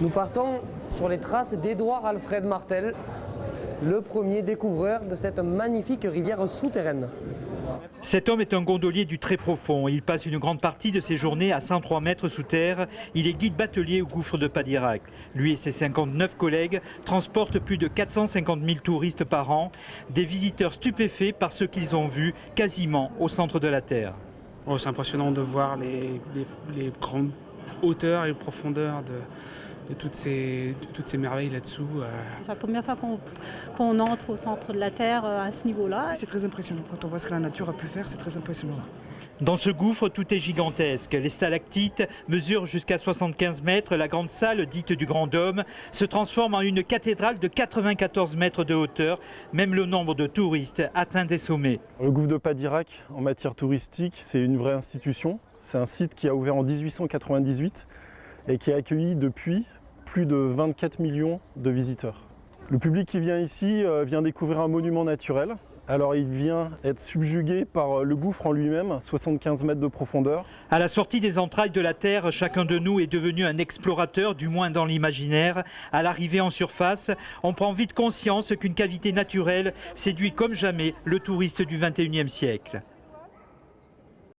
Nous partons sur les traces d'Édouard Alfred Martel, le premier découvreur de cette magnifique rivière souterraine. Cet homme est un gondolier du très profond. Il passe une grande partie de ses journées à 103 mètres sous terre. Il est guide batelier au gouffre de Padirac. Lui et ses 59 collègues transportent plus de 450 000 touristes par an, des visiteurs stupéfaits par ce qu'ils ont vu quasiment au centre de la Terre. Oh, c'est impressionnant de voir les grandes hauteurs et profondeurs de toutes ces merveilles là-dessous. C'est la première fois qu'on entre au centre de la Terre à ce niveau-là. C'est très impressionnant. Quand on voit ce que la nature a pu faire, c'est très impressionnant. Dans ce gouffre, tout est gigantesque. Les stalactites mesurent jusqu'à 75 mètres. La grande salle, dite du Grand Dôme, se transforme en une cathédrale de 94 mètres de hauteur. Même le nombre de touristes atteint des sommets. Le gouffre de Padirac, en matière touristique, c'est une vraie institution. C'est un site qui a ouvert en 1898 et qui a accueilli depuis plus de 24 millions de visiteurs. Le public qui vient ici vient découvrir un monument naturel. Alors il vient être subjugué par le gouffre en lui-même, 75 mètres de profondeur. À la sortie des entrailles de la Terre, chacun de nous est devenu un explorateur, du moins dans l'imaginaire. À l'arrivée en surface, on prend vite conscience qu'une cavité naturelle séduit comme jamais le touriste du XXIe siècle.